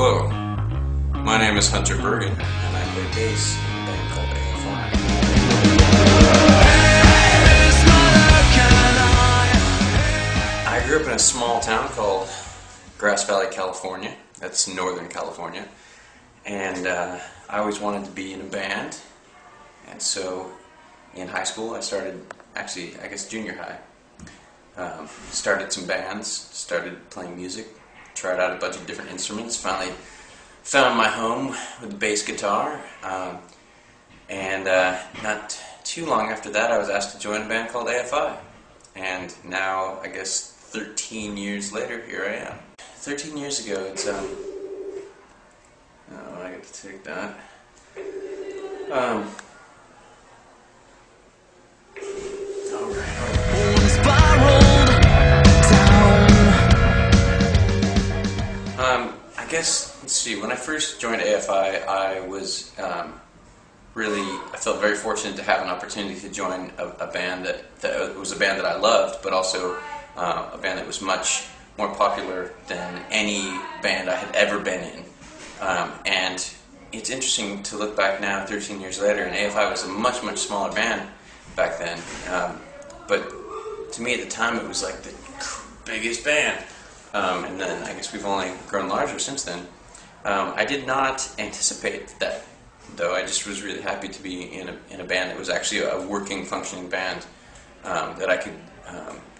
Hello, my name is Hunter Bergen, and I play bass in a band called AFI. I grew up in a small town called Grass Valley, California. That's Northern California. And I always wanted to be in a band. And so in high school I started, actually I guess junior high, started some bands, started playing music, tried out a bunch of different instruments, finally found my home with the bass guitar, and not too long after that I was asked to join a band called AFI, and now I guess 13 years later here I am. 13 years ago, it's oh, I get to take that. I guess, let's see, when I first joined AFI, I was I felt very fortunate to have an opportunity to join a band that was a band that I loved, but also a band that was much more popular than any band I had ever been in. And it's interesting to look back now, 13 years later, and AFI was a much, much smaller band back then. But to me at the time it was like the biggest band. And then I guess we've only grown larger since then. I did not anticipate that, though. I just was really happy to be in a band that was actually a working, functioning band that I could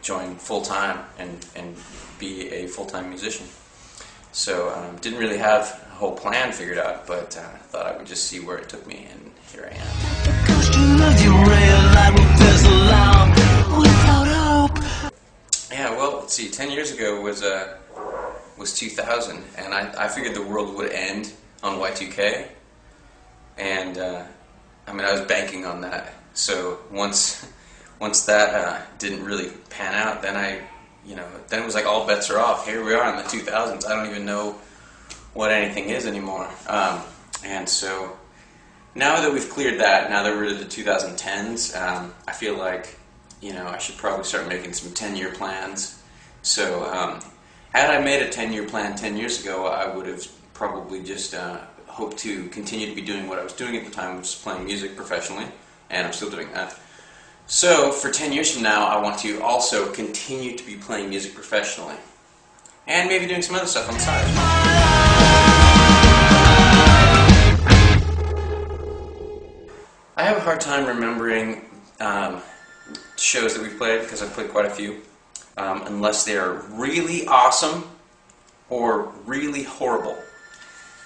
join full-time and be a full-time musician. So didn't really have a whole plan figured out, but thought I would just see where it took me, and here I am. Yeah, well, let's see, 10 years ago was 2000, and I figured the world would end on Y2K, and I mean, I was banking on that. So once that didn't really pan out, then then it was like all bets are off. Here we are in the 2000s. I don't even know what anything is anymore. And so now that we've cleared that, now that we're in the 2010s, I feel like I should probably start making some 10-year plans. So had I made a 10-year plan 10 years ago, I would have probably just hoped to continue to be doing what I was doing at the time, which was playing music professionally, and I'm still doing that. So for 10 years from now, I want to also continue to be playing music professionally, and maybe doing some other stuff on the side. I have a hard time remembering shows that we've played, because I've played quite a few, unless they're really awesome or really horrible.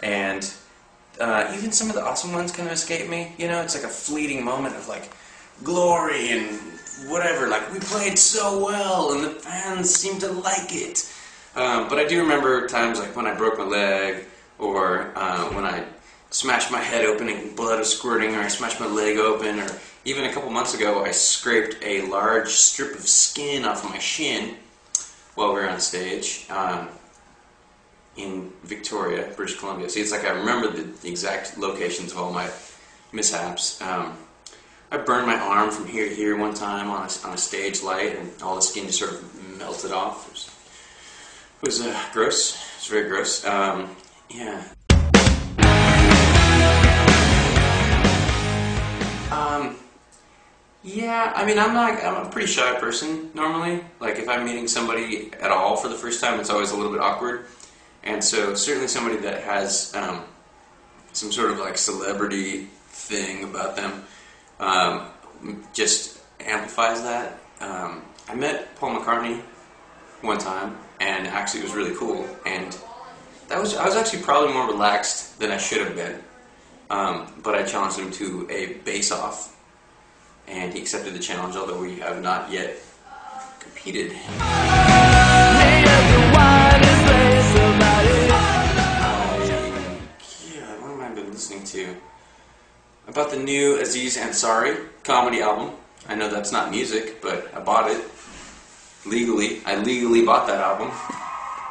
And even some of the awesome ones kind of escape me. It's like a fleeting moment of like glory and whatever, like we played so well and the fans seem to like it. But I do remember times like when I broke my leg, or when I smashed my head open and blood was squirting, or I smashed my leg open, or even a couple months ago I scraped a large strip of skin off of my shin while we were on stage in Victoria, British Columbia. See, it's like I remember the exact locations of all my mishaps. I burned my arm from here to here one time on a stage light, and all the skin just sort of melted off. It was gross. It was very gross. Yeah. Yeah, I mean, I'm a pretty shy person normally. Like, if I'm meeting somebody at all for the first time, it's always a little bit awkward. And so certainly somebody that has some sort of like celebrity thing about them just amplifies that. I met Paul McCartney one time, and actually it was really cool. And I was actually probably more relaxed than I should have been. But I challenged him to a bass-off, and he accepted the challenge, although we have not yet competed. What have I been listening to? About the new Aziz Ansari comedy album. I know that's not music, but I bought it legally. I legally bought that album.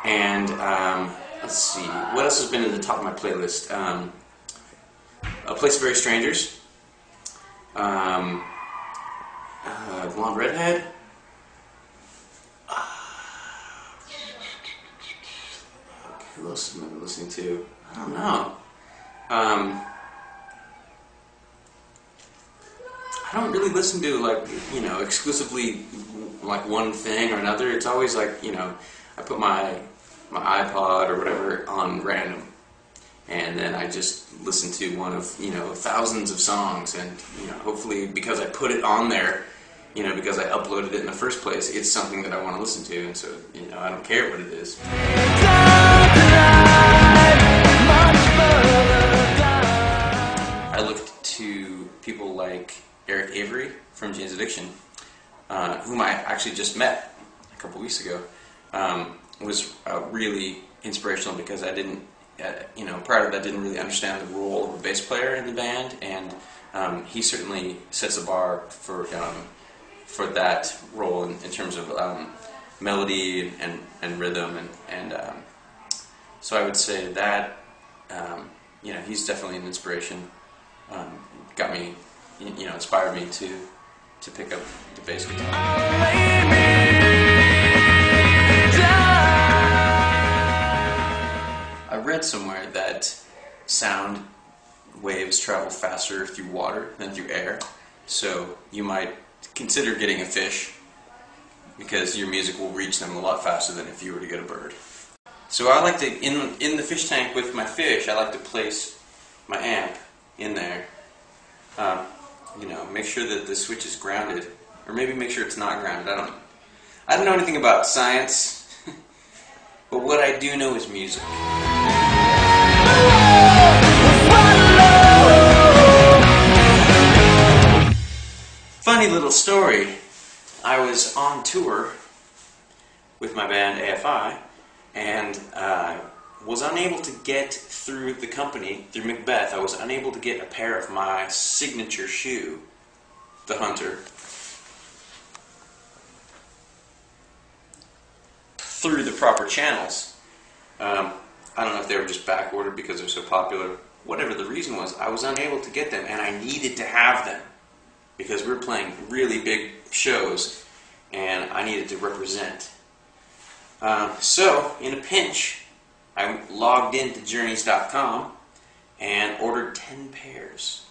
And let's see, what else has been at the top of my playlist? A Place of Very Strangers. Blonde Redhead. Who Who else am I listening to? I don't know. I don't really listen to, like, you know, exclusively like one thing or another. It's always like, you know, I put my iPod or whatever on random, and then I just listen to one of, you know, thousands of songs, and, you know, hopefully because I put it on there, you know, because I uploaded it in the first place, it's something that I want to listen to, and so, you know, I don't care what it is. I looked to people like Eric Avery from Jane's Addiction, whom I actually just met a couple weeks ago. Was really inspirational because I didn't, you know, prior to that, didn't really understand the role of a bass player in the band, and he certainly sets the bar for that role in terms of melody and rhythm, and so I would say that, you know, he's definitely an inspiration. Got me, you know, inspired me to pick up the bass guitar. I read somewhere that sound waves travel faster through water than through air, so you might consider getting a fish, because your music will reach them a lot faster than if you were to get a bird. So I like to, in the fish tank with my fish, I like to place my amp in there. You know, make sure that the switch is grounded, or maybe make sure it's not grounded. I don't know anything about science, but what I do know is music. Funny little story. I was on tour with my band AFI, and was unable to get through the company, through Macbeth. I was unable to get a pair of my signature shoe, the Hunter, through the proper channels. I don't know if they were just back ordered because they're so popular. Whatever the reason was, I was unable to get them, and I needed to have them because we were playing really big shows, and I needed to represent. So, in a pinch, I logged into journeys.com and ordered 10 pairs.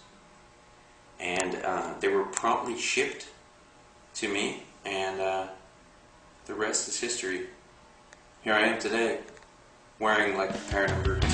And they were promptly shipped to me, and the rest is history. Here I am today, wearing like pair number 2.